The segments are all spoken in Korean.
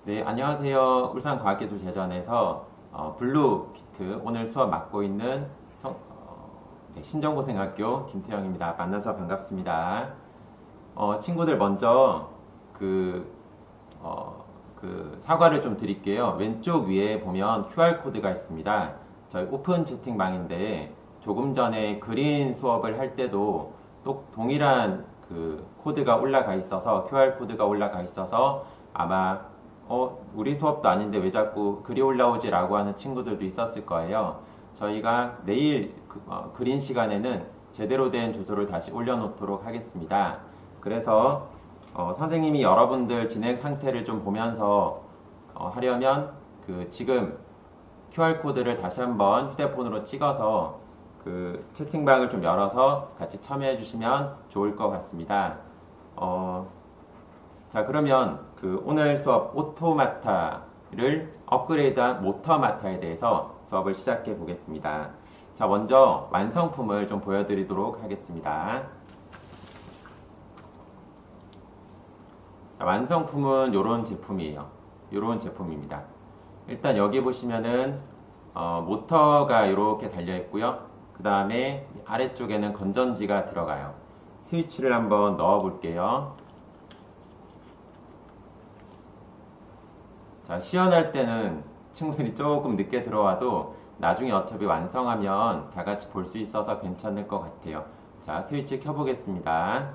네, 안녕하세요. 울산과학기술재전에서 블루 키트 오늘 수업 맡고 있는 네, 신정고등학교 김태형입니다. 만나서 반갑습니다. 친구들 먼저 그, 그 사과를 좀 드릴게요. 왼쪽 위에 보면 QR코드가 있습니다. 저희 오픈 채팅방인데 조금 전에 그린 수업을 할 때도 또 동일한 그 코드가 올라가 있어서 QR코드가 올라가 있어서 아마 우리 수업도 아닌데 왜 자꾸 글이 올라오지? 라고 하는 친구들도 있었을 거예요. 저희가 내일 그린 시간에는 제대로 된 주소를 다시 올려놓도록 하겠습니다. 그래서 선생님이 여러분들 진행 상태를 좀 보면서 하려면 그 지금 QR코드를 다시 한번 휴대폰으로 찍어서 그 채팅방을 좀 열어서 같이 참여해 주시면 좋을 것 같습니다. 자, 그러면 그 오늘 수업 오토마타를 업그레이드한 모터마타에 대해서 수업을 시작해 보겠습니다. 자, 먼저 완성품을 좀 보여드리도록 하겠습니다. 자, 완성품은 이런 제품이에요. 이런 제품입니다. 일단 여기 보시면은 모터가 이렇게 달려 있고요. 그 다음에 아래쪽에는 건전지가 들어가요. 스위치를 한번 넣어 볼게요. 자, 시연할 때는 친구들이 조금 늦게 들어와도 나중에 어차피 완성하면 다 같이 볼 수 있어서 괜찮을 것 같아요. 자, 스위치 켜보겠습니다.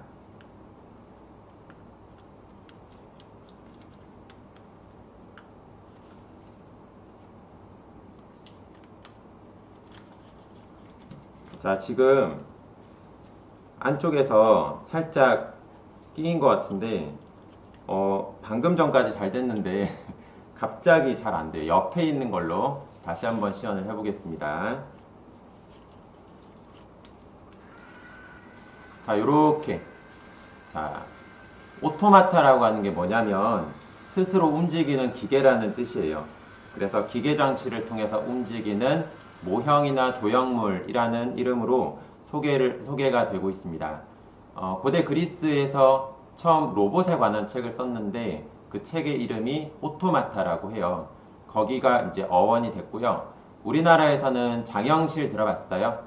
자, 지금 안쪽에서 살짝 끼인 것 같은데 방금 전까지 잘 됐는데 갑자기 잘 안 돼요. 옆에 있는 걸로 다시 한번 시연을 해보겠습니다. 자, 요렇게. 자, 오토마타라고 하는 게 뭐냐면 스스로 움직이는 기계라는 뜻이에요. 그래서 기계 장치를 통해서 움직이는 모형이나 조형물이라는 이름으로 소개가 되고 있습니다. 고대 그리스에서 처음 로봇에 관한 책을 썼는데 그 책의 이름이 오토마타라고 해요. 거기가 이제 어원이 됐고요. 우리나라에서는 장영실 들어봤어요?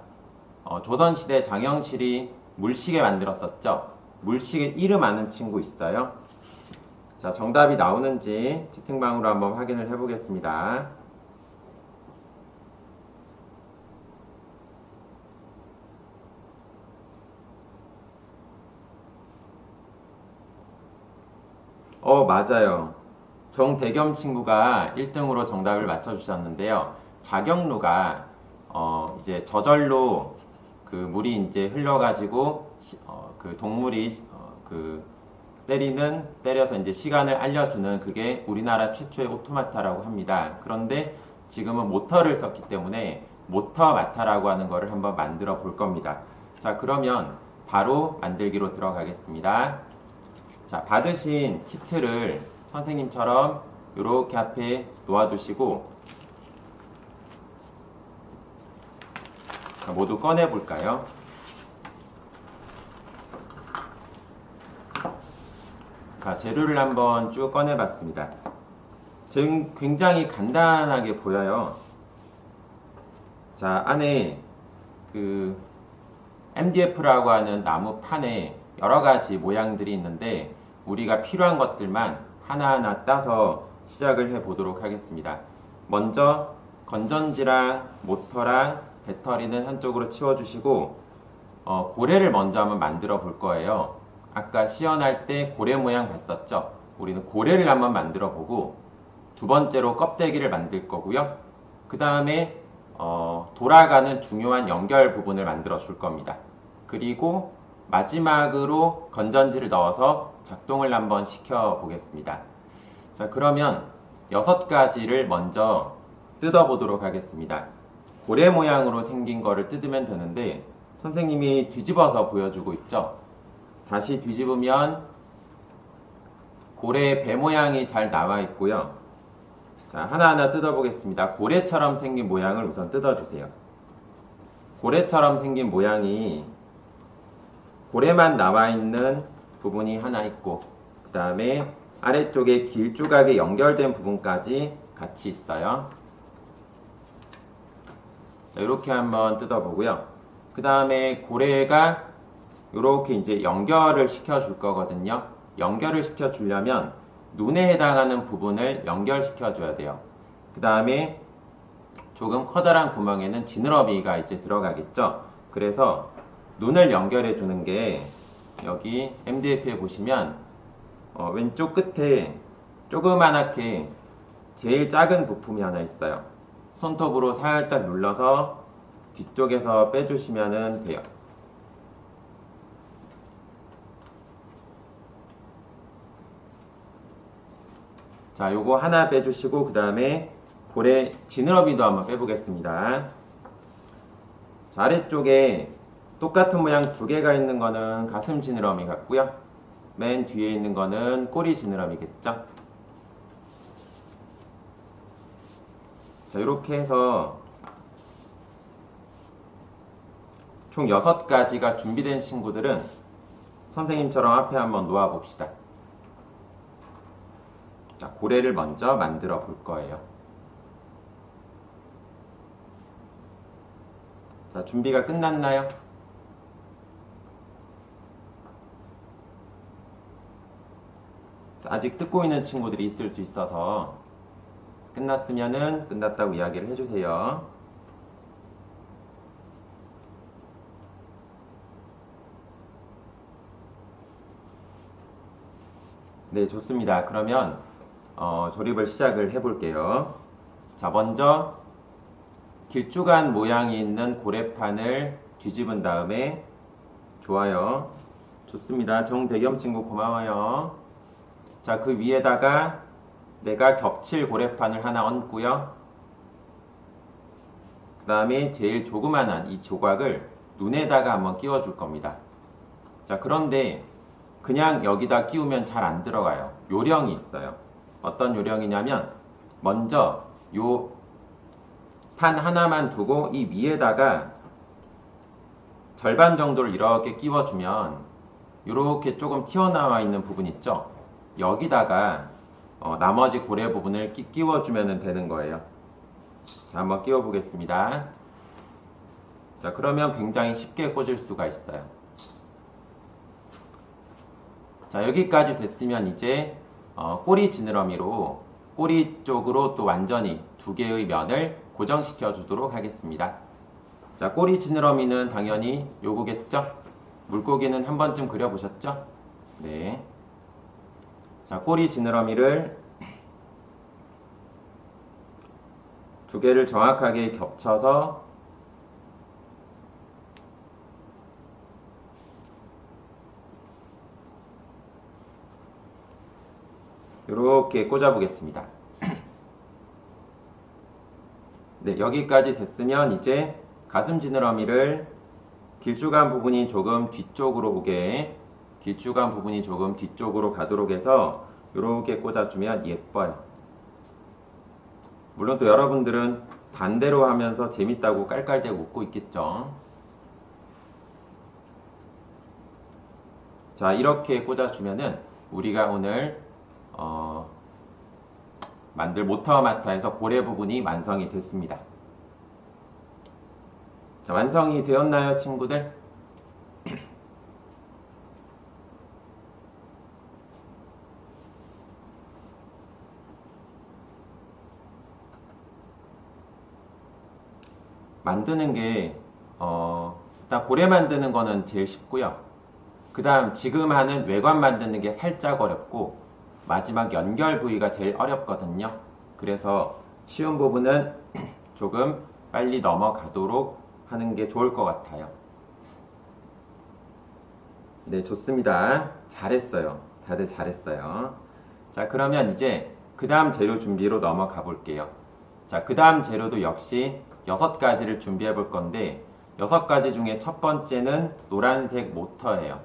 조선시대 장영실이 물시계 만들었었죠. 물시계 이름 아는 친구 있어요? 자, 정답이 나오는지 채팅방으로 한번 확인을 해보겠습니다. 맞아요. 정대겸 친구가 1등으로 정답을 맞춰주셨는데요. 자경루가 이제 저절로 그 물이 이제 흘러가지고 그 동물이 그 때려서 이제 시간을 알려주는 그게 우리나라 최초의 오토마타라고 합니다. 그런데 지금은 모터를 썼기 때문에 모터마타라고 하는 거를 한번 만들어 볼 겁니다. 자, 그러면 바로 만들기로 들어가겠습니다. 자, 받으신 키트를 선생님처럼 이렇게 앞에 놓아두시고 모두 꺼내 볼까요? 자, 재료를 한번 쭉 꺼내 봤습니다. 지금 굉장히 간단하게 보여요. 자, 안에 그 MDF라고 하는 나무 판에 여러 가지 모양들이 있는데 우리가 필요한 것들만 하나하나 따서 시작을 해 보도록 하겠습니다. 먼저 건전지랑 모터랑 배터리는 한쪽으로 치워주시고 고래를 먼저 한번 만들어 볼 거예요. 아까 시연할 때 고래 모양 봤었죠? 우리는 고래를 한번 만들어 보고 두 번째로 껍데기를 만들 거고요. 그 다음에 돌아가는 중요한 연결 부분을 만들어 줄 겁니다. 그리고 마지막으로 건전지를 넣어서 작동을 한번 시켜 보겠습니다. 자, 그러면 6가지를 먼저 뜯어 보도록 하겠습니다. 고래 모양으로 생긴 거를 뜯으면 되는데 선생님이 뒤집어서 보여주고 있죠. 다시 뒤집으면 고래의 배 모양이 잘 나와 있고요. 자, 하나하나 뜯어 보겠습니다. 고래처럼 생긴 모양을 우선 뜯어 주세요. 고래처럼 생긴 모양이 고래만 나와 있는 부분이 하나 있고 그 다음에 아래쪽에 길조각에 연결된 부분까지 같이 있어요. 자, 이렇게 한번 뜯어보고요. 그 다음에 고래가 이렇게 이제 연결을 시켜줄 거거든요. 연결을 시켜주려면 눈에 해당하는 부분을 연결시켜줘야 돼요. 그 다음에 조금 커다란 구멍에는 지느러미가 이제 들어가겠죠. 그래서 눈을 연결해 주는 게 여기 MDF에 보시면 왼쪽 끝에 조그만하게 제일 작은 부품이 하나 있어요. 손톱으로 살짝 눌러서 뒤쪽에서 빼주시면 돼요. 자, 요거 하나 빼주시고 그 다음에 고래 지느러미도 한번 빼보겠습니다. 자, 아래쪽에 똑같은 모양 두 개가 있는 거는 가슴 지느러미 같고요. 맨 뒤에 있는 거는 꼬리 지느러미겠죠. 자, 이렇게 해서 총 6가지가 준비된 친구들은 선생님처럼 앞에 한번 놓아 봅시다. 자, 고래를 먼저 만들어 볼 거예요. 자, 준비가 끝났나요? 자, 아직 뜯고 있는 친구들이 있을 수 있어서 끝났으면은 끝났다고 이야기를 해주세요. 네, 좋습니다. 그러면 조립을 시작을 해볼게요. 자, 먼저 길쭉한 모양이 있는 고래판을 뒤집은 다음에 좋아요. 좋습니다. 정대겸 친구 고마워요. 자, 그 위에다가 내가 겹칠 고래판을 하나 얹고요. 그 다음에 제일 조그만한 이 조각을 눈에다가 한번 끼워줄 겁니다. 자, 그런데 그냥 여기다 끼우면 잘 안 들어가요. 요령이 있어요. 어떤 요령이냐면 먼저 요 판 하나만 두고 이 위에다가 절반 정도를 이렇게 끼워주면 이렇게 조금 튀어나와 있는 부분 있죠? 여기다가 나머지 고래 부분을 끼워주면 되는 거예요. 자, 한번 끼워 보겠습니다. 자, 그러면 굉장히 쉽게 꽂을 수가 있어요. 자, 여기까지 됐으면 이제 꼬리 지느러미로 꼬리 쪽으로 또 완전히 두 개의 면을 고정시켜 주도록 하겠습니다. 자, 꼬리 지느러미는 당연히 요거겠죠? 물고기는 한 번쯤 그려보셨죠? 네. 자, 꼬리 지느러미를 두 개를 정확하게 겹쳐서 이렇게 꽂아 보겠습니다. 네, 여기까지 됐으면 이제 가슴 지느러미를 길쭉한 부분이 조금 뒤쪽으로 오게, 길쭉한 부분이 조금 뒤쪽으로 가도록 해서 이렇게 꽂아주면 예뻐요. 물론 또 여러분들은 반대로 하면서 재밌다고 깔깔대고 웃고 있겠죠. 자, 이렇게 꽂아주면은 우리가 오늘 만들 모터마타에서 고래 부분이 완성이 됐습니다. 자, 완성이 되었나요, 친구들? 만드는 게 일단 고래 만드는 거는 제일 쉽고요. 그 다음 지금 하는 외관 만드는 게 살짝 어렵고 마지막 연결 부위가 제일 어렵거든요. 그래서 쉬운 부분은 조금 빨리 넘어가도록 하는 게 좋을 것 같아요. 네, 좋습니다. 잘했어요. 다들 잘했어요. 자, 그러면 이제 그 다음 재료 준비로 넘어가 볼게요. 자, 그 다음 재료도 역시 6가지를 준비해 볼 건데 6가지 중에 첫 번째는 노란색 모터예요.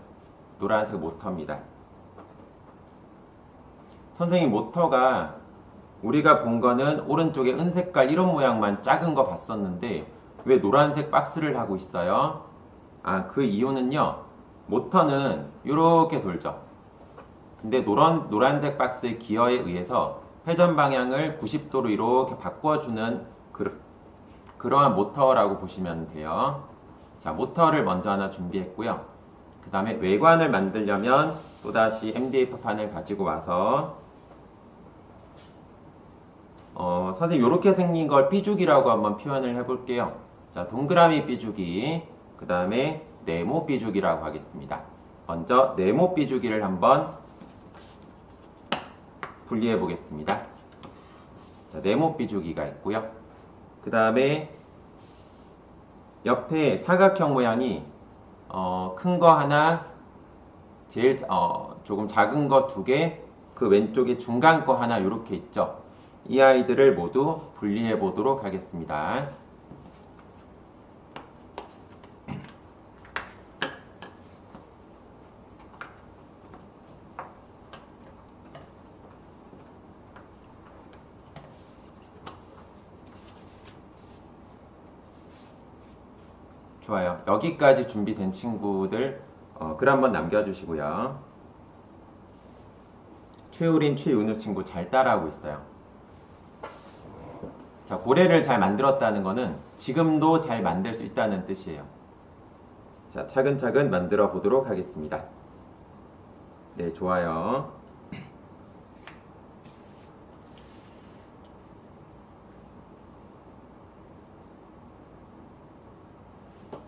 노란색 모터입니다. 선생님, 모터가 우리가 본 거는 오른쪽에 은색깔 이런 모양만 작은 거 봤었는데 왜 노란색 박스를 하고 있어요? 아, 그 이유는요, 모터는 이렇게 돌죠. 근데 노란색 박스의 기어에 의해서 회전 방향을 90도로 이렇게 바꿔주는 그러한 모터라고 보시면 돼요. 자, 모터를 먼저 하나 준비했고요. 그 다음에 외관을 만들려면 또다시 MDF판을 가지고 와서 선생님 이렇게 생긴 걸 삐죽이라고 한번 표현을 해볼게요. 자, 동그라미 삐죽이, 그 다음에 네모 삐죽이라고 하겠습니다. 먼저 네모 삐죽이를 한번 분리해 보겠습니다. 자, 네모 삐죽이가 있고요. 그 다음에 옆에 사각형 모양이 큰 거 하나, 제일 조금 작은 거 두 개, 그 왼쪽에 중간 거 하나 이렇게 있죠. 이 아이들을 모두 분리해 보도록 하겠습니다. 좋아요. 여기까지 준비된 친구들 글 한번 남겨주시고요. 최우린, 최윤우 친구 잘 따라하고 있어요. 자, 고래를 잘 만들었다는 거는 지금도 잘 만들 수 있다는 뜻이에요. 자, 차근차근 만들어 보도록 하겠습니다. 네, 좋아요.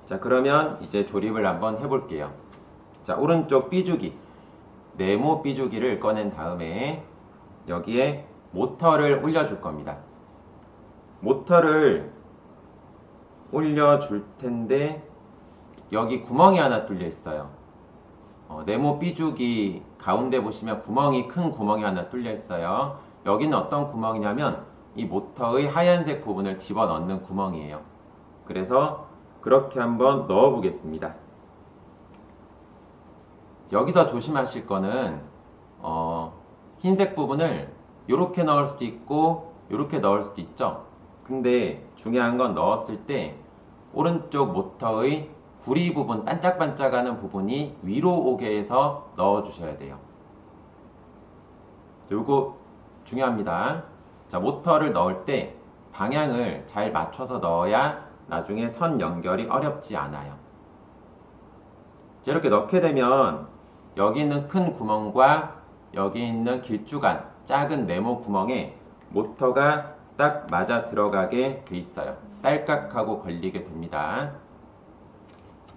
자, 그러면 이제 조립을 한번 해볼게요. 자, 오른쪽 삐죽이, 네모 삐죽이를 꺼낸 다음에 여기에 모터를 올려줄 겁니다. 모터를 올려줄 텐데 여기 구멍이 하나 뚫려 있어요. 네모 삐죽이 가운데 보시면 큰 구멍이 하나 뚫려 있어요. 여기는 어떤 구멍이냐면 이 모터의 하얀색 부분을 집어넣는 구멍이에요. 그래서 그렇게 한번 넣어 보겠습니다. 여기서 조심하실 거는 흰색 부분을 이렇게 넣을 수도 있고 이렇게 넣을 수도 있죠. 근데 중요한 건 넣었을 때 오른쪽 모터의 구리 부분, 반짝반짝하는 부분이 위로 오게 해서 넣어 주셔야 돼요. 요거 중요합니다. 자, 모터를 넣을 때 방향을 잘 맞춰서 넣어야 나중에 선 연결이 어렵지 않아요. 자, 이렇게 넣게 되면 여기 있는 큰 구멍과 여기 있는 길쭉한 작은 네모 구멍에 모터가 딱 맞아 들어가게 돼 있어요. 딸깍하고 걸리게 됩니다.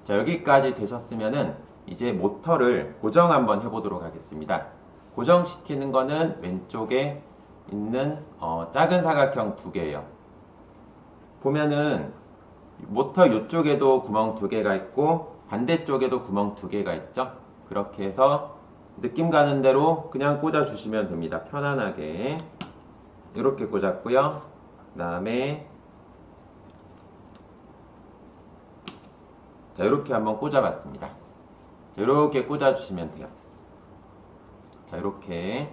자, 여기까지 되셨으면은 이제 모터를 고정 한번 해보도록 하겠습니다. 고정시키는 거는 왼쪽에 있는 작은 사각형 두 개예요. 보면은 모터 이쪽에도 구멍 두 개가 있고 반대쪽에도 구멍 두 개가 있죠. 그렇게 해서 느낌 가는 대로 그냥 꽂아 주시면 됩니다. 편안하게 이렇게 꽂았고요. 그 다음에 자, 이렇게 한번 꽂아 봤습니다. 이렇게 꽂아 주시면 돼요. 자, 이렇게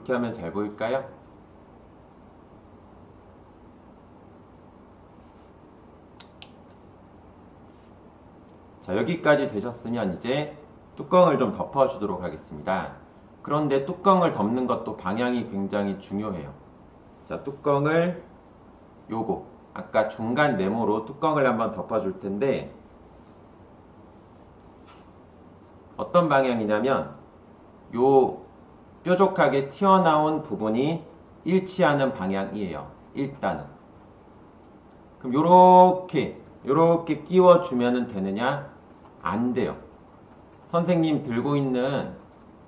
하면 잘 보일까요? 자, 여기까지 되셨으면 이제 뚜껑을 좀 덮어 주도록 하겠습니다. 그런데 뚜껑을 덮는 것도 방향이 굉장히 중요해요. 자, 뚜껑을 아까 중간 네모로 뚜껑을 한번 덮어 줄 텐데 어떤 방향이냐면 요 뾰족하게 튀어나온 부분이 일치하는 방향이에요. 일단은. 그럼 요렇게 끼워주면 되느냐? 안 돼요. 선생님 들고 있는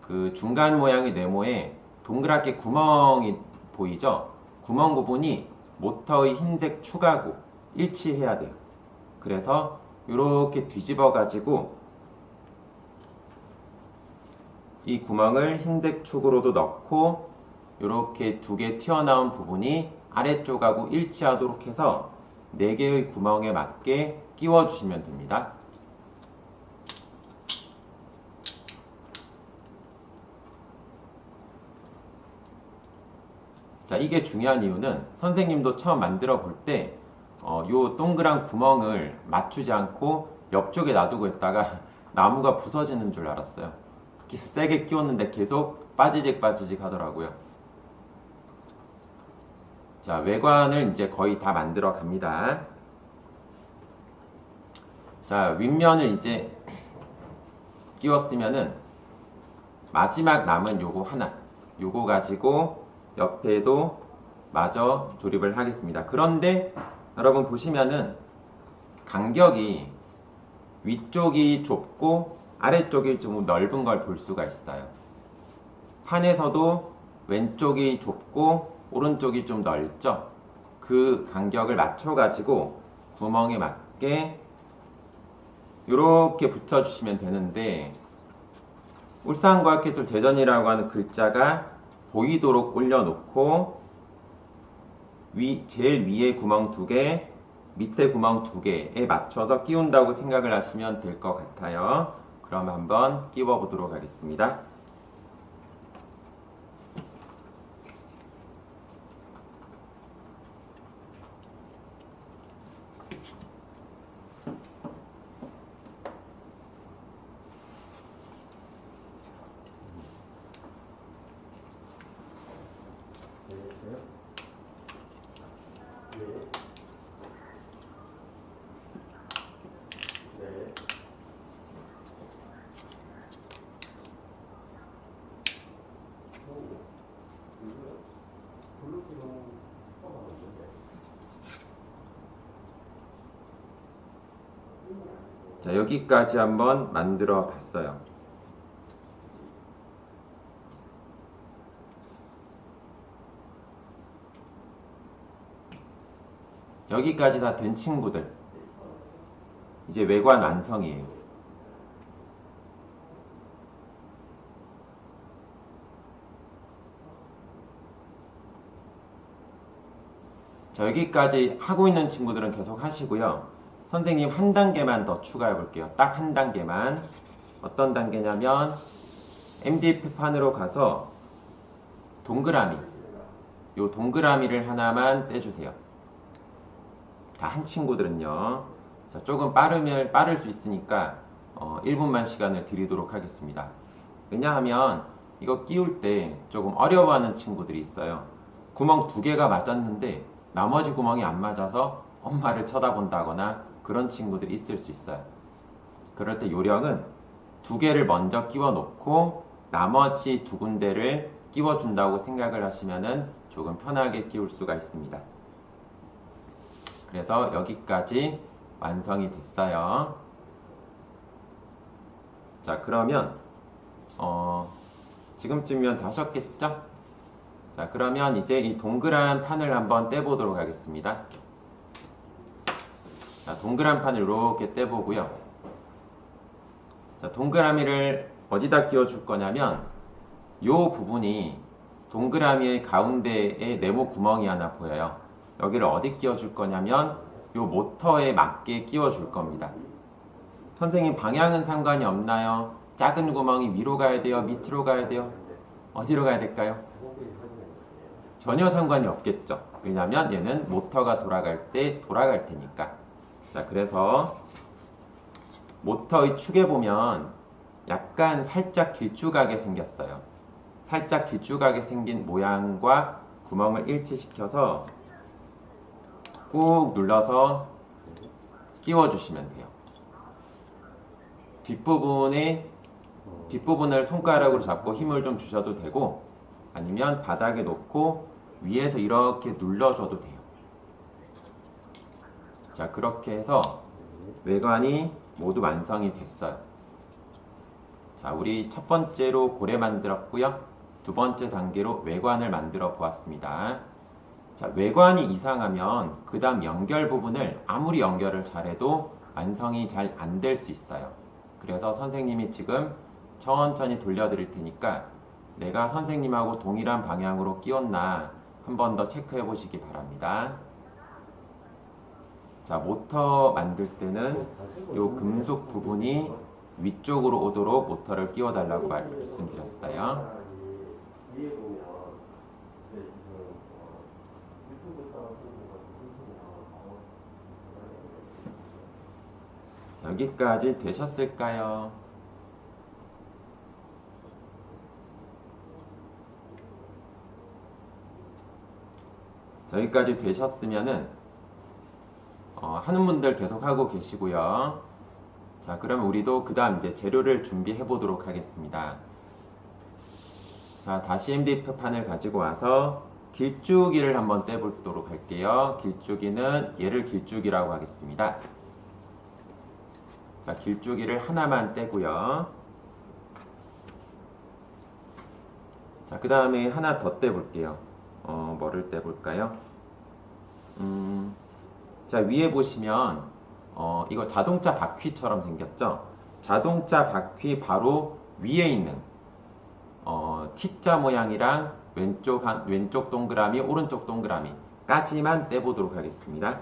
그 중간 모양의 네모에 동그랗게 구멍이 보이죠? 구멍 부분이 모터의 흰색 축하고 일치해야 돼요. 그래서 이렇게 뒤집어 가지고 이 구멍을 흰색 축으로도 넣고 이렇게 두 개 튀어나온 부분이 아래쪽하고 일치하도록 해서 4개의 구멍에 맞게 끼워 주시면 됩니다. 자, 이게 중요한 이유는 선생님도 처음 만들어 볼 때 요 동그란 구멍을 맞추지 않고 옆쪽에 놔두고 있다가 나무가 부서지는 줄 알았어요. 세게 끼웠는데 계속 빠지직 하더라고요. 자, 외관을 이제 거의 다 만들어 갑니다. 자, 윗면을 이제 끼웠으면은 마지막 남은 요거 하나, 요거 가지고 옆에도 마저 조립을 하겠습니다. 그런데 여러분 보시면은 간격이 위쪽이 좁고 아래쪽이 좀 넓은 걸 볼 수가 있어요. 판에서도 왼쪽이 좁고 오른쪽이 좀 넓죠. 그 간격을 맞춰 가지고 구멍에 맞게 이렇게 붙여주시면 되는데, 울산과학기술 대전이라고 하는 글자가 보이도록 올려놓고 제일 위에 구멍 2개, 밑에 구멍 2개에 맞춰서 끼운다고 생각을 하시면 될 것 같아요. 그럼 한번 끼워 보도록 하겠습니다. 자, 여기까지 한번 만들어 봤어요. 여기까지 다 된 친구들, 이제 외관 완성이에요. 자, 여기까지 하고 있는 친구들은 계속 하시고요. 선생님 한 단계만 더 추가해 볼게요. 딱 한 단계만. 어떤 단계냐면 MDF판으로 가서 동그라미, 요 동그라미를 하나만 떼주세요. 다 한 친구들은요. 자, 조금 빠를 수 있으니까 1분만 시간을 드리도록 하겠습니다. 왜냐하면 이거 끼울 때 조금 어려워하는 친구들이 있어요. 구멍 2개가 맞았는데 나머지 구멍이 안 맞아서 엄마를 쳐다본다거나 그런 친구들이 있을 수 있어요. 그럴 때 요령은 2개를 먼저 끼워 놓고 나머지 2군데를 끼워 준다고 생각을 하시면은 조금 편하게 끼울 수가 있습니다. 그래서 여기까지 완성이 됐어요. 자, 그러면 지금쯤이면 다 하셨겠죠? 자, 그러면 이제 이 동그란 판을 한번 떼보도록 하겠습니다. 자, 동그란 판을 이렇게 떼보고요. 자, 동그라미를 어디다 끼워줄 거냐면 요 부분이 동그라미의 가운데에 네모 구멍이 하나 보여요. 여기를 어디 끼워줄 거냐면 요 모터에 맞게 끼워줄 겁니다. 선생님 방향은 상관이 없나요? 작은 구멍이 위로 가야 돼요? 밑으로 가야 돼요? 어디로 가야 될까요? 전혀 상관이 없겠죠. 왜냐하면 얘는 모터가 돌아갈 때 돌아갈 테니까. 자, 그래서 모터의 축에 보면 약간 살짝 길쭉하게 생겼어요. 살짝 길쭉하게 생긴 모양과 구멍을 일치시켜서 꾹 눌러서 끼워주시면 돼요. 뒷부분을 손가락으로 잡고 힘을 좀 주셔도 되고, 아니면 바닥에 놓고 위에서 이렇게 눌러줘도 돼요. 자, 그렇게 해서 외관이 모두 완성이 됐어요. 자, 우리 첫 번째로 고래 만들었고요. 두 번째 단계로 외관을 만들어 보았습니다. 자, 외관이 이상하면 그 다음 연결 부분을 아무리 연결을 잘해도 완성이 잘 안 될 수 있어요. 그래서 선생님이 지금 천천히 돌려드릴 테니까 내가 선생님하고 동일한 방향으로 끼웠나 한 번 더 체크해 보시기 바랍니다. 자, 모터 만들 때는 요 금속 부분이 위쪽으로 오도록 모터를 끼워 달라고 말씀드렸어요. 자, 여기까지 되셨을까요? 자, 여기까지 되셨으면은 하는 분들 계속 하고 계시고요. 자, 그러면 우리도 그 다음 이제 재료를 준비해 보도록 하겠습니다. 자, 다시 MDF판을 가지고 와서 길쭉이를 한번 떼보도록 할게요. 길쭉이는 얘를 길쭉이라고 하겠습니다. 자, 길쭉이를 하나만 떼고요. 자, 그 다음에 하나 더 떼볼게요. 뭐를 떼볼까요? 자, 위에 보시면 이거 자동차 바퀴처럼 생겼죠? 자동차 바퀴 바로 위에 있는 T자 모양이랑 왼쪽 동그라미, 오른쪽 동그라미까지만 떼보도록 하겠습니다.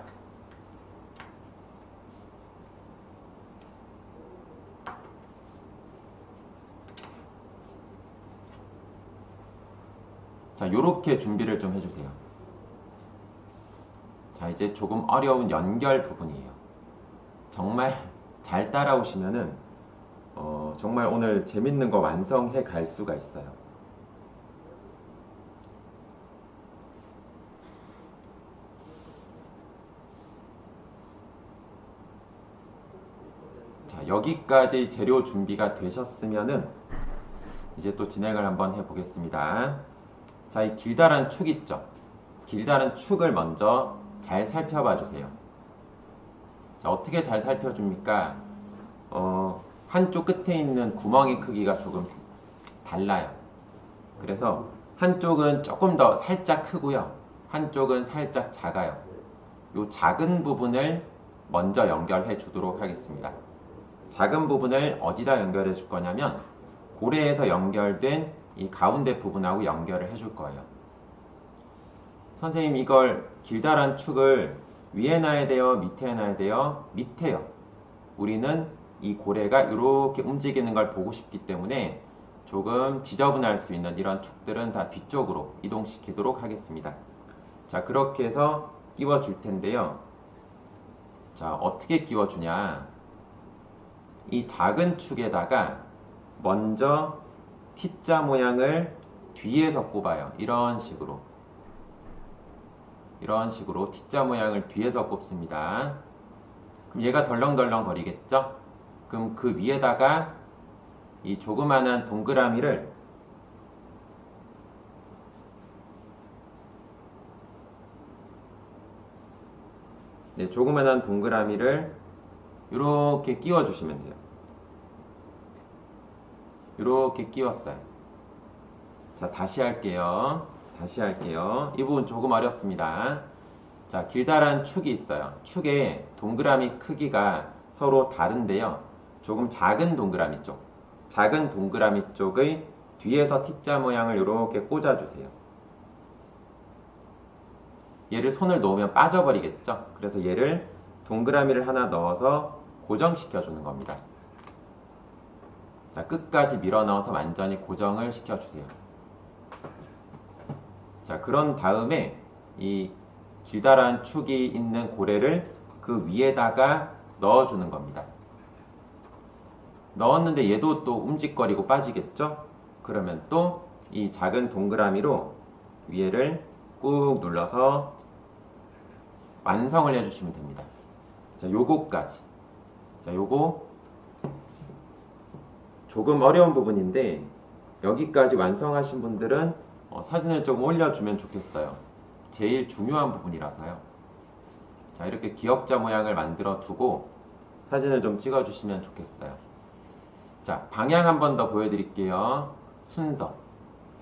자, 요렇게 준비를 좀 해주세요. 자, 이제 조금 어려운 연결 부분이에요. 정말 잘 따라오시면은 정말 오늘 재밌는 거 완성해 갈 수가 있어요. 자, 여기까지 재료 준비가 되셨으면은 이제 또 진행을 한번 해보겠습니다. 자, 이 길다란 축 있죠? 길다란 축을 먼저 잘 살펴봐 주세요. 자, 어떻게 잘 살펴줍니까? 한쪽 끝에 있는 구멍의 크기가 조금 달라요. 그래서 한쪽은 조금 더 살짝 크고요. 한쪽은 살짝 작아요. 이 작은 부분을 먼저 연결해 주도록 하겠습니다. 작은 부분을 어디다 연결해 줄 거냐면 고래에서 연결된 이 가운데 부분하고 연결을 해줄 거예요. 선생님, 이걸 길다란 축을 위에 놔야 돼요? 밑에 놔야 돼요? 밑에요. 우리는 이 고래가 이렇게 움직이는 걸 보고 싶기 때문에 조금 지저분할 수 있는 이런 축들은 다 뒤쪽으로 이동시키도록 하겠습니다. 자, 그렇게 해서 끼워 줄 텐데요. 자, 어떻게 끼워 주냐? 이 작은 축에다가 먼저 T자 모양을 뒤에서 꼽아요. 이런 식으로 T자 모양을 뒤에서 꼽습니다. 그럼 얘가 덜렁덜렁 거리겠죠? 그럼 그 위에다가 이 조그만한 동그라미를 이렇게 끼워 주시면 돼요. 이렇게 끼웠어요. 자, 다시 할게요. 이 부분 조금 어렵습니다. 자, 길다란 축이 있어요. 축의 동그라미 크기가 서로 다른데요. 조금 작은 동그라미 쪽의 뒤에서 T자 모양을 이렇게 꽂아주세요. 얘를 손을 놓으면 빠져버리겠죠? 그래서 얘를 동그라미를 하나 넣어서 고정시켜주는 겁니다. 자, 끝까지 밀어 넣어서 완전히 고정을 시켜주세요. 자, 그런 다음에 이 길다란 축이 있는 고래를 그 위에다가 넣어주는 겁니다. 넣었는데 얘도 또 움직거리고 빠지겠죠? 그러면 또 이 작은 동그라미로 위에를 꾹 눌러서 완성을 해주시면 됩니다. 자, 요거까지. 자, 요거 조금 어려운 부분인데 여기까지 완성하신 분들은 사진을 좀 올려주면 좋겠어요. 제일 중요한 부분이라서요. 자, 이렇게 기역자 모양을 만들어 두고 사진을 좀 찍어 주시면 좋겠어요. 자, 방향 한 번 더 보여드릴게요. 순서.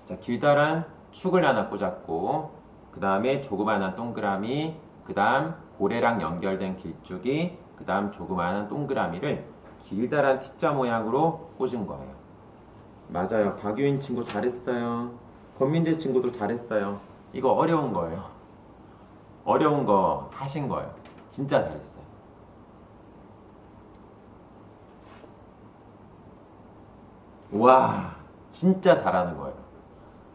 자, 길다란 축을 하나 꽂았고, 그 다음에 조그마한 동그라미, 그 다음 고래랑 연결된 길쭉이, 그 다음 조그마한 동그라미를 길다란 T자 모양으로 꽂은 거예요. 맞아요. 박유인 친구 잘했어요. 권민재 친구도 잘했어요. 이거 어려운 거예요. 어려운 거 하신 거예요. 진짜 잘했어요. 와, 진짜 잘하는 거예요.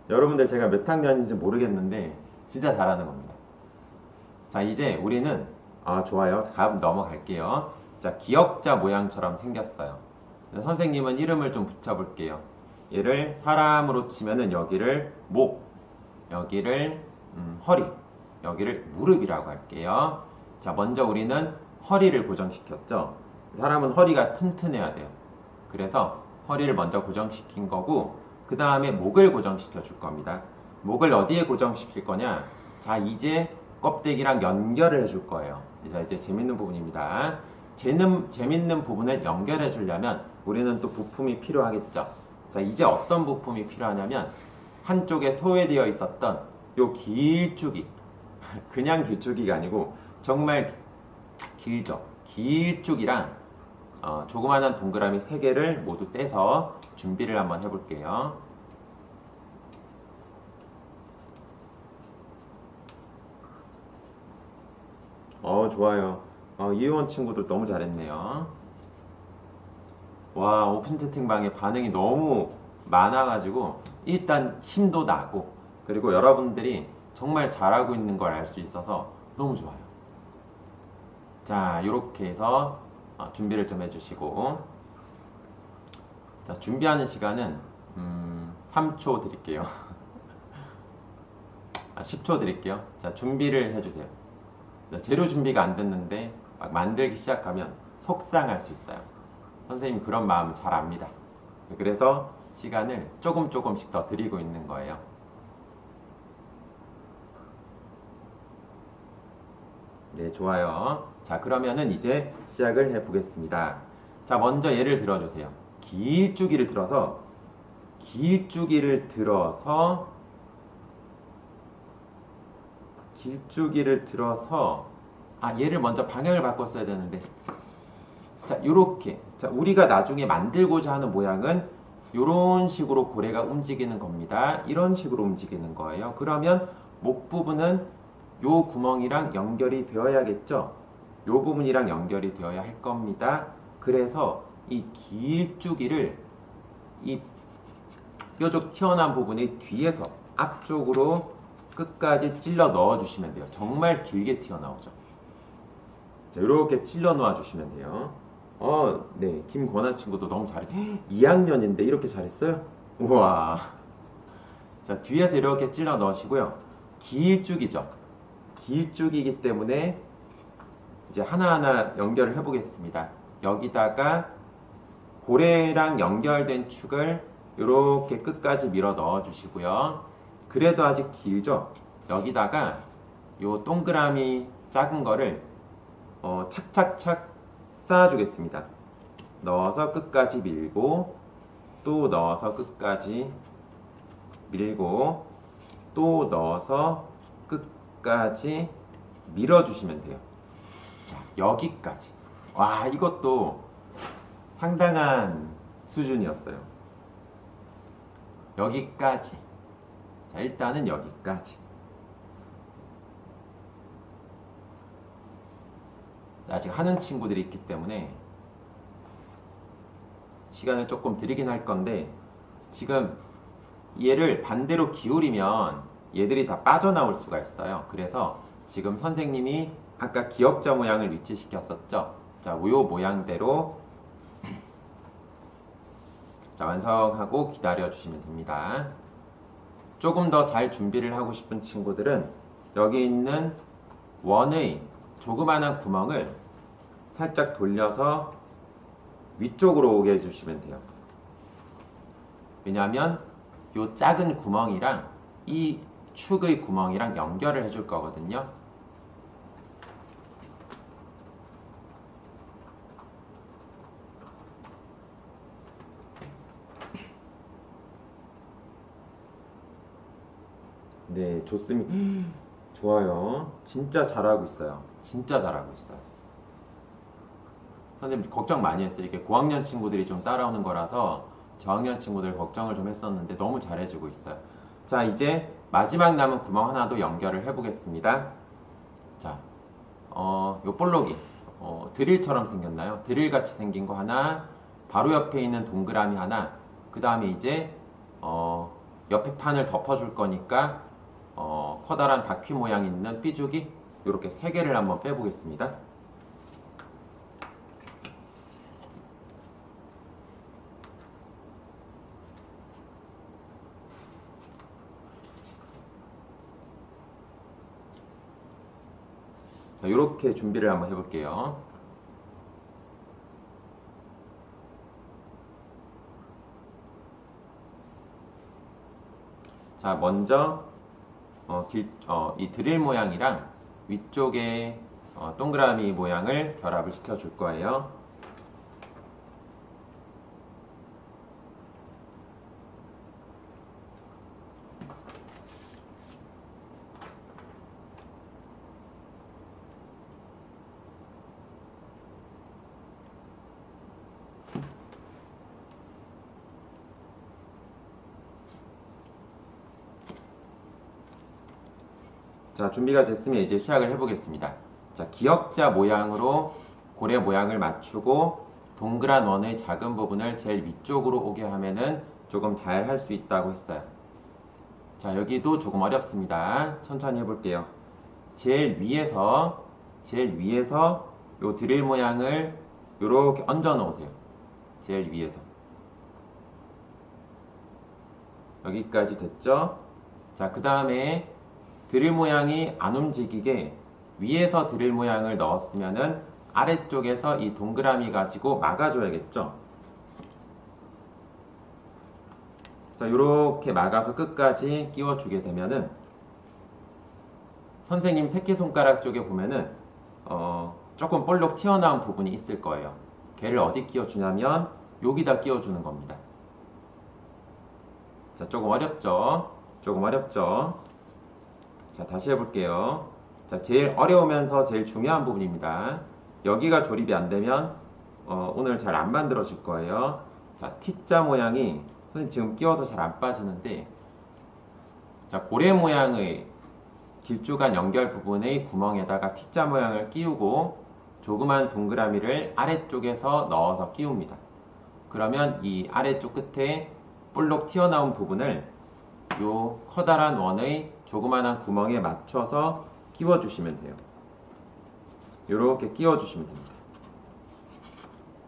여러분들 제가 몇 학년인지 모르겠는데 진짜 잘하는 겁니다. 자, 이제 우리는 좋아요. 다음 넘어갈게요. 자, 기역자 모양처럼 생겼어요. 선생님은 이름을 좀 붙여볼게요. 얘를 사람으로 치면은 여기를 목, 여기를 허리, 여기를 무릎이라고 할게요. 자, 먼저 우리는 허리를 고정시켰죠. 사람은 허리가 튼튼해야 돼요. 그래서 허리를 먼저 고정시킨 거고, 그 다음에 목을 고정시켜 줄 겁니다. 목을 어디에 고정시킬 거냐? 자, 이제 껍데기랑 연결을 해줄 거예요. 자, 이제 재밌는 부분입니다. 재밌는 부분을 연결해 주려면 우리는 또 부품이 필요하겠죠. 자, 이제 어떤 부품이 필요하냐면 한쪽에 소외되어 있었던 요 길쭉이 그냥 길쭉이가 아니고 정말 길죠. 길쭉이랑 조그마한 동그라미 3개를 모두 떼서 준비를 한번 해볼게요. 좋아요. 이혜원 친구들 너무 잘했네요. 와, 오픈 채팅방에 반응이 너무 많아가지고 일단 힘도 나고, 그리고 여러분들이 정말 잘하고 있는 걸 알 수 있어서 너무 좋아요. 자, 이렇게 해서 준비를 좀 해주시고, 자, 준비하는 시간은 3초 드릴게요. 10초 드릴게요. 자, 준비를 해주세요. 재료 준비가 안 됐는데 막 만들기 시작하면 속상할 수 있어요. 선생님이 그런 마음 잘 압니다. 그래서 시간을 조금씩 더 드리고 있는 거예요. 네, 좋아요. 자, 그러면은 이제 시작을 해보겠습니다. 자, 먼저 예를 들어주세요. 길쭉이를 들어서 얘를 먼저 방향을 바꿨어야 되는데, 자, 요렇게. 자, 우리가 나중에 만들고자 하는 모양은 요런 식으로 고래가 움직이는 겁니다. 이런 식으로 움직이는 거예요. 그러면 목 부분은 요 구멍이랑 연결이 되어야겠죠? 요 부분이랑 연결이 되어야 할 겁니다. 그래서 이 길쭉이를 이 뾰족 튀어나온 부분이 뒤에서 앞쪽으로 끝까지 찔러 넣어 주시면 돼요. 정말 길게 튀어나오죠. 자, 이렇게 찔러 놓아 주시면 돼요. 네. 김권아 친구도 너무 잘해. 2학년인데 이렇게 잘했어요? 우와. 자, 뒤에서 이렇게 찔러 넣으시고요. 길쭉이죠. 길쭉이기 때문에 이제 하나하나 연결을 해보겠습니다. 여기다가 고래랑 연결된 축을 이렇게 끝까지 밀어 넣어 주시고요. 그래도 아직 길죠? 여기다가 요 동그라미 작은 거를 착착착 쌓아주겠습니다. 넣어서 끝까지 밀고, 또 넣어서 끝까지 밀고, 또 넣어서 끝까지 밀어주시면 돼요. 자, 여기까지. 와, 이것도 상당한 수준이었어요. 여기까지. 자, 일단은 여기까지. 자, 아직 하는 친구들이 있기 때문에 시간을 조금 드리긴 할 건데, 지금 얘를 반대로 기울이면 얘들이 다 빠져나올 수가 있어요. 그래서 지금 선생님이 아까 기역자 모양을 위치시켰었죠. 자, 요 모양대로 자, 완성하고 기다려 주시면 됩니다. 조금 더 잘 준비를 하고 싶은 친구들은 여기 있는 원의 조그마한 구멍을 살짝 돌려서 위쪽으로 오게 해주시면 돼요. 왜냐하면 이 작은 구멍이랑 이 축의 구멍이랑 연결을 해줄 거거든요. 네, 좋습니다. 좋아요. 진짜 잘하고 있어요. 진짜 잘하고 있어요. 선생님 걱정 많이 했어요. 이게 고학년 친구들이 좀 따라오는 거라서 저학년 친구들 걱정을 좀 했었는데 너무 잘해주고 있어요. 자, 이제 마지막 남은 구멍 하나도 연결을 해보겠습니다. 자, 요 볼록이 드릴처럼 생겼나요? 드릴같이 생긴 거 하나, 바로 옆에 있는 동그라미 하나, 그 다음에 이제 옆에 판을 덮어줄 거니까 커다란 바퀴 모양 있는 삐죽이 이렇게 3개를 한번 빼보겠습니다. 자, 이렇게 준비를 한번 해볼게요. 자, 먼저 이 드릴 모양이랑 위쪽에 동그라미 모양을 결합을 시켜줄 거예요. 자, 준비가 됐으면 이제 시작을 해보겠습니다. 자, 기역자 모양으로 고래 모양을 맞추고 동그란 원의 작은 부분을 제일 위쪽으로 오게 하면은 조금 잘 할 수 있다고 했어요. 자, 여기도 조금 어렵습니다. 천천히 해볼게요. 제일 위에서 요 드릴 모양을 요렇게 얹어 놓으세요. 제일 위에서. 여기까지 됐죠? 자, 그 다음에 드릴 모양이 안 움직이게 위에서 드릴 모양을 넣었으면은 아래쪽에서 이 동그라미 가지고 막아줘야겠죠. 그래서 이렇게 막아서 끝까지 끼워주게 되면은 선생님 새끼손가락 쪽에 보면은 조금 볼록 튀어나온 부분이 있을 거예요. 걔를 어디 끼워주냐면 여기다 끼워주는 겁니다. 자, 조금 어렵죠? 조금 어렵죠? 자, 다시 해볼게요. 자, 제일 어려우면서 제일 중요한 부분입니다. 여기가 조립이 안 되면 오늘 잘 안 만들어질 거예요. 자, T자 모양이 선생님 지금 끼워서 잘 안 빠지는데, 자, 고래 모양의 길쭉한 연결 부분의 구멍에다가 T자 모양을 끼우고 조그만 동그라미를 아래쪽에서 넣어서 끼웁니다. 그러면 이 아래쪽 끝에 볼록 튀어나온 부분을 요 커다란 원의 조그만한 구멍에 맞춰서 끼워주시면 돼요. 요렇게 끼워주시면 됩니다.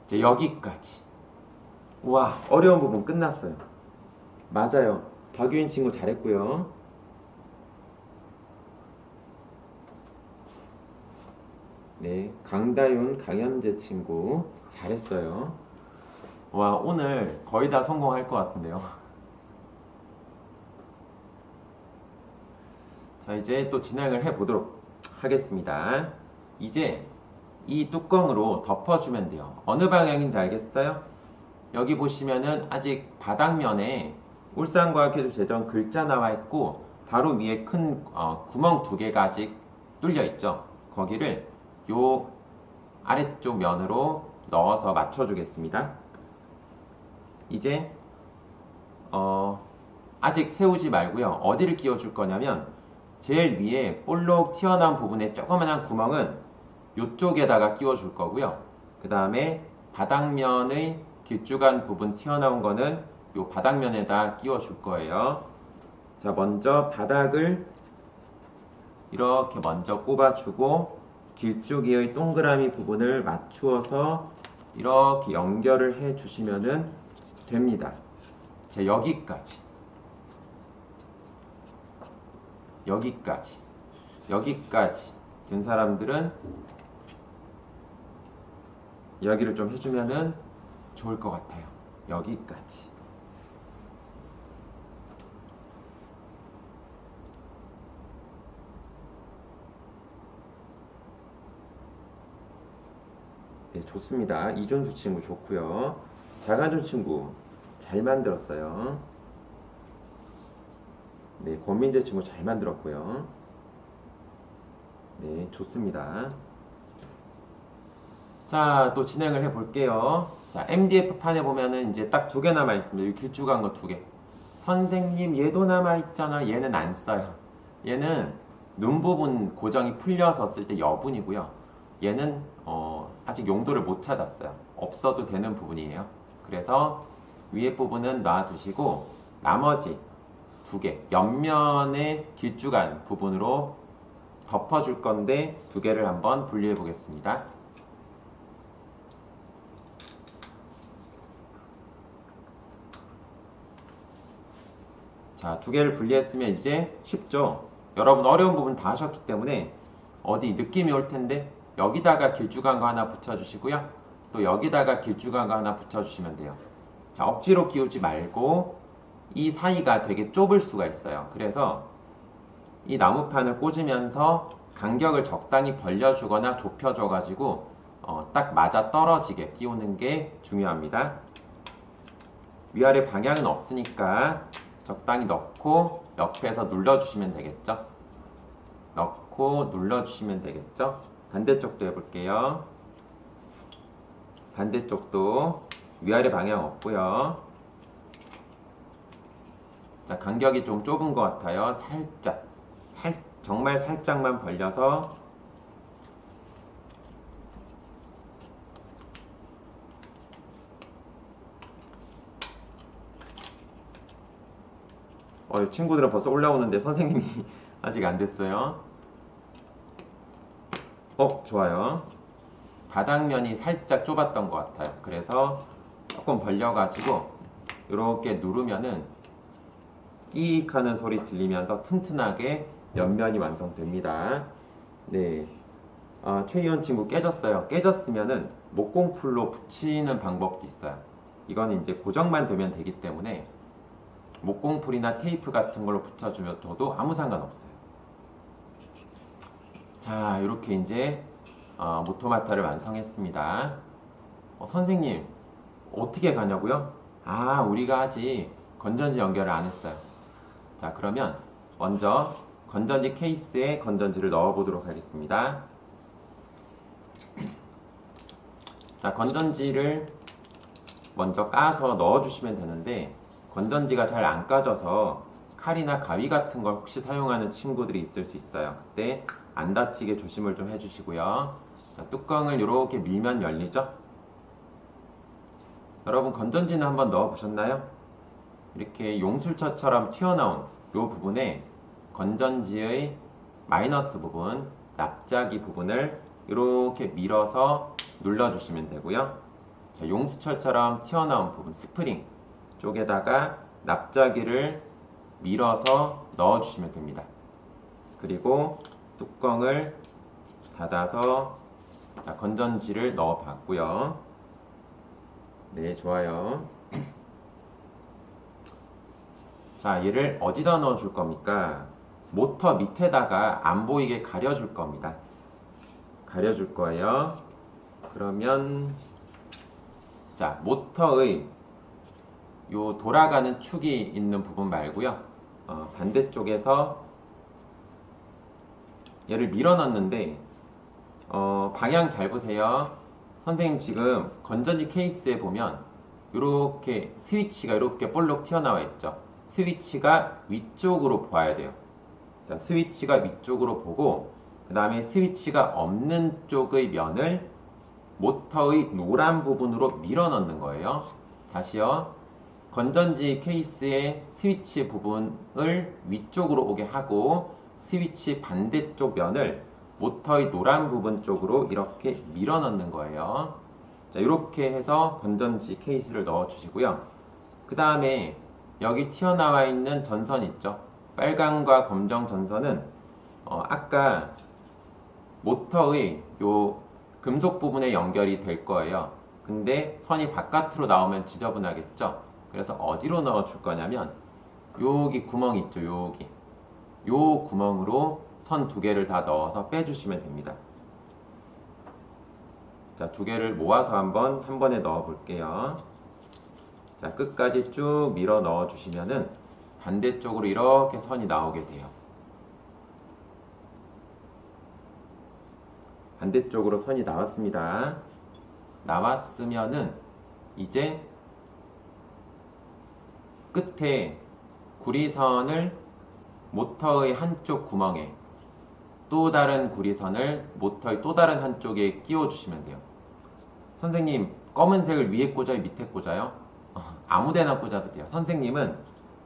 이제 여기까지. 와, 어려운 부분 끝났어요. 맞아요. 박유인 친구 잘했고요. 네, 강다윤, 강현재 친구 잘했어요. 와, 오늘 거의 다 성공할 것 같은데요. 자, 이제 또 진행을 해보도록 하겠습니다. 이제 이 뚜껑으로 덮어주면 돼요. 어느 방향인지 알겠어요? 여기 보시면은 아직 바닥면에 울산과학기술재정 글자 나와 있고 바로 위에 큰 구멍 2개가 아직 뚫려 있죠. 거기를 요 아래쪽 면으로 넣어서 맞춰주겠습니다. 이제 아직 세우지 말고요. 어디를 끼워줄 거냐면 제일 위에 볼록 튀어나온 부분에 조그만한 구멍은 이쪽에다가 끼워줄 거고요. 그 다음에 바닥면의 길쭉한 부분 튀어나온 거는 이 바닥면에다 끼워줄 거예요. 자, 먼저 바닥을 이렇게 먼저 꼽아주고 길쭉이의 동그라미 부분을 맞추어서 이렇게 연결을 해 주시면 됩니다. 자, 여기까지 된 사람들은 이야기를 좀 해주면은 좋을 것 같아요. 여기까지. 네, 좋습니다. 이준수 친구 좋고요. 자간준 친구 잘 만들었어요. 네, 권민재 친구 잘 만들었고요. 네, 좋습니다. 자, 또 진행을 해볼게요. 자, MDF 판에 보면은 이제 딱 2개 남아있습니다. 이 길쭉한 거 2개. 선생님, 얘도 남아있잖아. 얘는 안 써요. 얘는 눈 부분 고정이 풀려서 쓸 때 여분이고요. 얘는 아직 용도를 못 찾았어요. 없어도 되는 부분이에요. 그래서 위에 부분은 놔두시고 나머지 2개, 옆면의 길쭉한 부분으로 덮어줄 건데 2개를 한번 분리해 보겠습니다. 자, 2개를 분리했으면 이제 쉽죠? 여러분 어려운 부분 다 하셨기 때문에 어디 느낌이 올 텐데 여기다가 길쭉한 거 하나 붙여주시고요. 또 여기다가 길쭉한 거 하나 붙여주시면 돼요. 자, 억지로 끼우지 말고 이 사이가 되게 좁을 수가 있어요. 그래서 이 나무판을 꽂으면서 간격을 적당히 벌려주거나 좁혀줘가지고 딱 맞아 떨어지게 끼우는 게 중요합니다. 위아래 방향은 없으니까 적당히 넣고 옆에서 눌러주시면 되겠죠. 넣고 눌러주시면 되겠죠. 반대쪽도 해볼게요. 반대쪽도 위아래 방향 없고요. 자, 간격이 좀 좁은 것 같아요. 살짝, 정말 살짝만 벌려서 친구들은 벌써 올라오는데 선생님이 아직 안 됐어요. 좋아요. 바닥면이 살짝 좁았던 것 같아요. 그래서 조금 벌려가지고 이렇게 누르면은 끼익 하는 소리 들리면서 튼튼하게 옆면이 완성됩니다. 네. 최희연 친구 깨졌어요. 깨졌으면은 목공풀로 붙이는 방법도 있어요. 이거는 이제 고정만 되면 되기 때문에 목공풀이나 테이프 같은 걸로 붙여주면 도 아무 상관없어요. 자, 이렇게 이제 모토마타를 완성했습니다. 선생님, 어떻게 가냐고요? 우리가 아직 건전지 연결을 안 했어요. 자, 그러면 먼저 건전지 케이스에 건전지를 넣어 보도록 하겠습니다. 자, 건전지를 먼저 까서 넣어 주시면 되는데 건전지가 잘 안 까져서 칼이나 가위 같은 걸 혹시 사용하는 친구들이 있을 수 있어요. 그때 안 다치게 조심을 좀 해주시고요. 자, 뚜껑을 이렇게 밀면 열리죠? 여러분 건전지는 한번 넣어 보셨나요? 이렇게 용술처처럼 튀어나온 이 부분에 건전지의 마이너스 부분, 납작이 부분을 이렇게 밀어서 눌러주시면 되고요. 자, 용수철처럼 튀어나온 부분, 스프링 쪽에다가 납작이를 밀어서 넣어주시면 됩니다. 그리고 뚜껑을 닫아서 자, 건전지를 넣어 봤고요. 네, 좋아요. 자, 얘를 어디다 넣어 줄 겁니까? 모터 밑에다가 안 보이게 가려줄 겁니다. 가려줄 거예요. 그러면 자, 모터의 요 돌아가는 축이 있는 부분 말고요. 반대쪽에서 얘를 밀어 넣는데 방향 잘 보세요. 선생님 지금 건전지 케이스에 보면 이렇게 스위치가 이렇게 볼록 튀어나와 있죠. 스위치가 위쪽으로 보아야 돼요. 자, 스위치가 위쪽으로 보고 그 다음에 스위치가 없는 쪽의 면을 모터의 노란 부분으로 밀어 넣는 거예요. 다시요. 건전지 케이스의 스위치 부분을 위쪽으로 오게 하고 스위치 반대쪽 면을 모터의 노란 부분 쪽으로 이렇게 밀어 넣는 거예요. 자, 이렇게 해서 건전지 케이스를 넣어 주시고요. 그 다음에 여기 튀어나와 있는 전선 있죠. 빨강과 검정 전선은 아까 모터의 요 금속 부분에 연결이 될 거예요. 근데 선이 바깥으로 나오면 지저분하겠죠. 그래서 어디로 넣어 줄 거냐면 여기 구멍 있죠. 여기 요 구멍으로 선 두 개를 다 넣어서 빼주시면 됩니다. 자, 두 개를 모아서 한 번에 넣어 볼게요. 자, 끝까지 쭉 밀어 넣어 주시면은 반대쪽으로 이렇게 선이 나오게 돼요. 반대쪽으로 선이 나왔습니다. 나왔으면은 이제 끝에 구리선을 모터의 한쪽 구멍에 또 다른 구리선을 모터의 또 다른 한쪽에 끼워 주시면 돼요. 선생님, 검은색을 위에 꽂아요? 밑에 꽂아요? 아무데나 꽂아도 돼요. 선생님은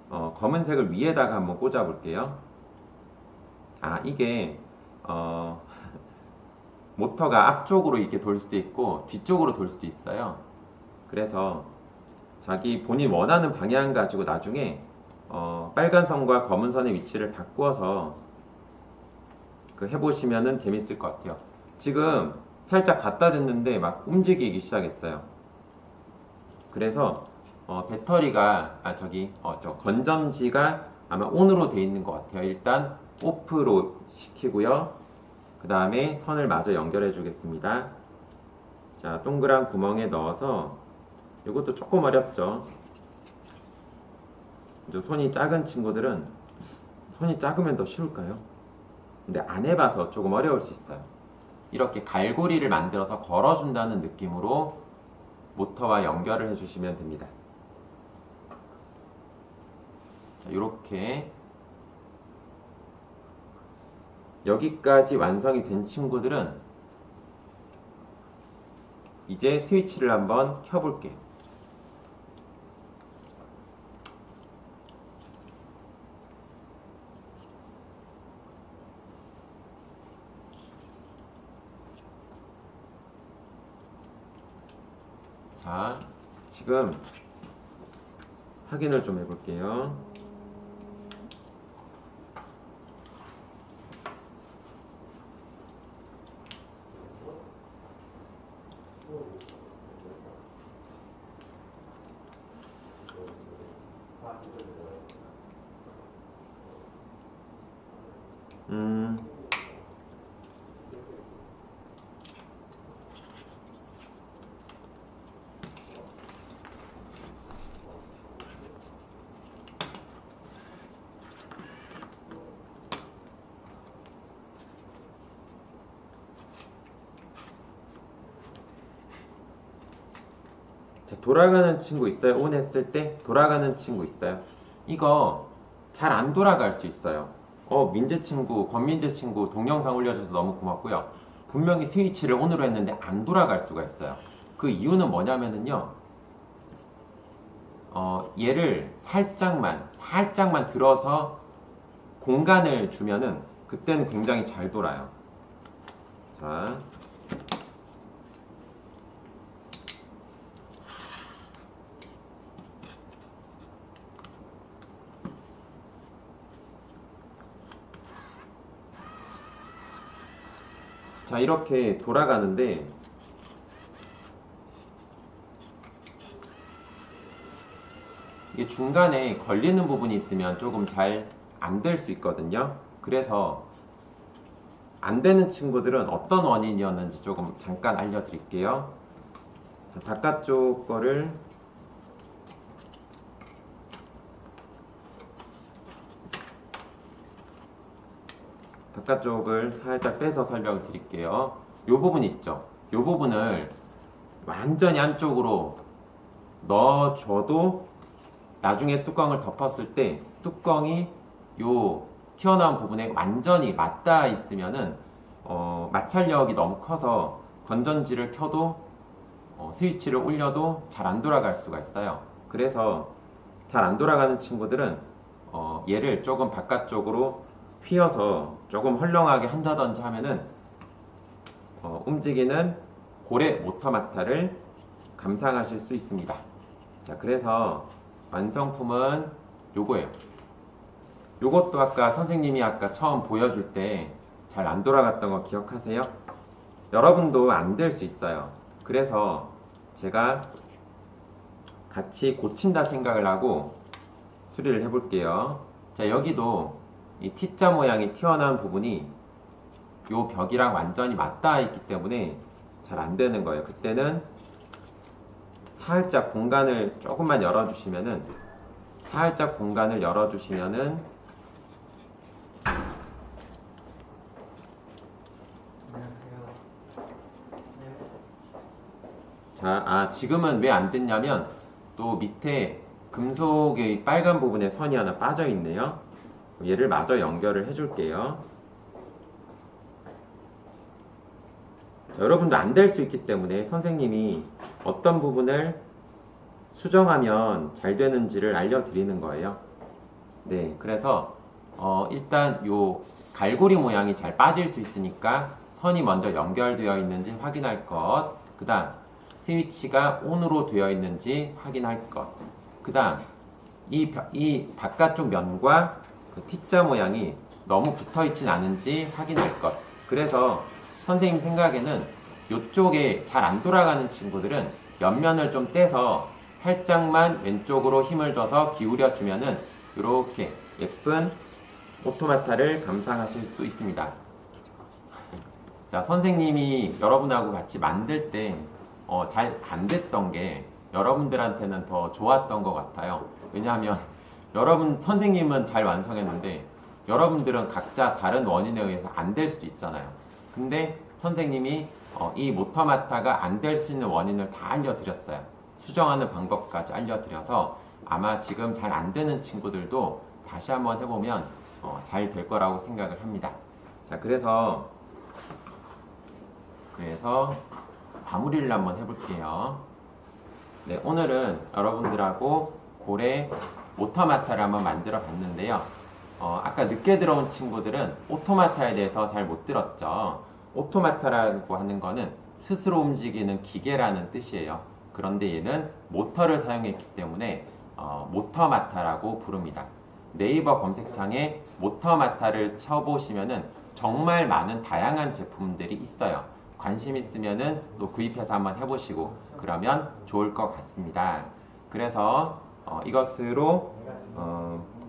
검은색을 위에다가 한번 꽂아 볼게요. 이게 모터가 앞쪽으로 이렇게 돌 수도 있고 뒤쪽으로 돌 수도 있어요. 그래서 자기 본인 원하는 방향 가지고 나중에 빨간 선과 검은 선의 위치를 바꾸어서 그 해보시면은 재밌을 것 같아요. 지금 살짝 갖다 댔는데 막 움직이기 시작했어요. 그래서 배터리가 저 건전지가 아마 온으로 돼 있는 것 같아요. 일단 오프로 시키고요. 그 다음에 선을 마저 연결해 주겠습니다. 자, 동그란 구멍에 넣어서, 이것도 조금 어렵죠. 이제 손이 작은 친구들은, 손이 작으면 더 쉬울까요? 근데 안 해봐서 조금 어려울 수 있어요. 이렇게 갈고리를 만들어서 걸어준다는 느낌으로 모터와 연결을 해주시면 됩니다. 자, 이렇게 여기까지 완성이 된 친구들은 이제 스위치를 한번 켜볼게요. 자, 지금 확인을 좀 해볼게요. 자, 돌아가는 친구 있어요? 온 했을 때 돌아가는 친구 있어요? 이거 잘 안 돌아갈 수 있어요. 민재 친구, 권민재 친구 동영상 올려줘서 너무 고맙고요. 분명히 스위치를 온으로 했는데 안 돌아갈 수가 있어요. 그 이유는 뭐냐면은요, 얘를 살짝만 들어서 공간을 주면은 그때는 굉장히 잘 돌아요. 자, 자, 이렇게 돌아가는데 이게 중간에 걸리는 부분이 있으면 조금 잘 안 될 수 있거든요. 그래서 안 되는 친구들은 어떤 원인이었는지 조금 잠깐 알려드릴게요. 자, 바깥쪽 거를 바깥쪽을 살짝 빼서 설명을 드릴게요. 요 부분 있죠? 요 부분을 완전히 안쪽으로 넣어줘도 나중에 뚜껑을 덮었을 때 뚜껑이 요 튀어나온 부분에 완전히 맞닿아 있으면은 마찰력이 너무 커서 건전지를 켜도 스위치를 올려도 잘 안 돌아갈 수가 있어요. 그래서 잘 안 돌아가는 친구들은 얘를 조금 바깥쪽으로 휘어서 조금 헐렁하게 한다든지 하면은 움직이는 고래 모터마타를 감상하실 수 있습니다. 자, 그래서 완성품은 요거예요. 요것도 아까 선생님이 처음 보여줄 때 잘 안 돌아갔던 거 기억하세요? 여러분도 안 될 수 있어요. 그래서 제가 같이 고친다 생각을 하고 수리를 해볼게요. 자, 여기도 이 T자 모양이 튀어나온 부분이 요 벽이랑 완전히 맞닿아 있기 때문에 잘 안 되는 거예요. 그때는 살짝 공간을 조금만 열어주시면은 자, 지금은 왜 안 됐냐면 또 밑에 금속의 빨간 부분에 선이 하나 빠져 있네요. 얘를 마저 연결을 해줄게요. 자, 여러분도 안 될 수 있기 때문에 선생님이 어떤 부분을 수정하면 잘 되는지를 알려드리는 거예요. 네, 그래서 일단 요 갈고리 모양이 잘 빠질 수 있으니까 선이 먼저 연결되어 있는지 확인할 것, 그 다음 스위치가 온으로 되어 있는지 확인할 것, 그 다음 이 바깥쪽 면과 그 T자 모양이 너무 붙어 있진 않은지 확인할 것. 그래서 선생님 생각에는 이쪽에 잘 안 돌아가는 친구들은 옆면을 좀 떼서 살짝만 왼쪽으로 힘을 줘서 기울여 주면은 이렇게 예쁜 오토마타를 감상하실 수 있습니다. 자, 선생님이 여러분하고 같이 만들 때 잘 안 됐던 게 여러분들한테는 더 좋았던 것 같아요. 왜냐하면 선생님은 잘 완성했는데 여러분들은 각자 다른 원인에 의해서 안 될 수도 있잖아요. 근데 선생님이 이 모터마타가 안 될 수 있는 원인을 다 알려드렸어요. 수정하는 방법까지 알려드려서 아마 지금 잘 안 되는 친구들도 다시 한번 해보면 잘 될 거라고 생각을 합니다. 자, 그래서 마무리를 한번 해볼게요. 네, 오늘은 여러분들하고 고래 모터마타를 한번 만들어 봤는데요. 아까 늦게 들어온 친구들은 오토마타에 대해서 잘 못 들었죠. 오토마타라고 하는 거는 스스로 움직이는 기계라는 뜻이에요. 그런데 얘는 모터를 사용했기 때문에 모터마타라고 부릅니다. 네이버 검색창에 모터마타를 쳐보시면은 정말 많은 다양한 제품들이 있어요. 관심 있으면은 또 구입해서 한번 해보시고 그러면 좋을 것 같습니다. 그래서 이것으로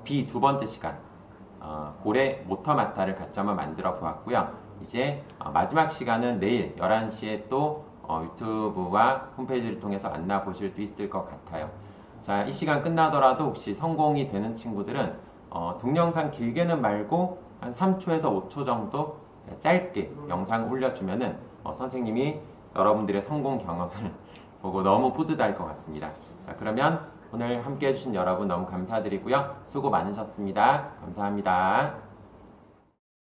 B 두 번째 시간 고래 모터마타를 같이 한번 만들어 보았고요. 이제 마지막 시간은 내일 11시에 또 유튜브와 홈페이지를 통해서 만나보실 수 있을 것 같아요. 자, 이 시간 끝나더라도 혹시 성공이 되는 친구들은 동영상 길게는 말고 한 3초에서 5초 정도 짧게 영상을 올려주면은 선생님이 여러분들의 성공 경험을 보고 너무 뿌듯할 것 같습니다. 자, 그러면 오늘 함께 해주신 여러분 너무 감사드리고요. 수고 많으셨습니다. 감사합니다.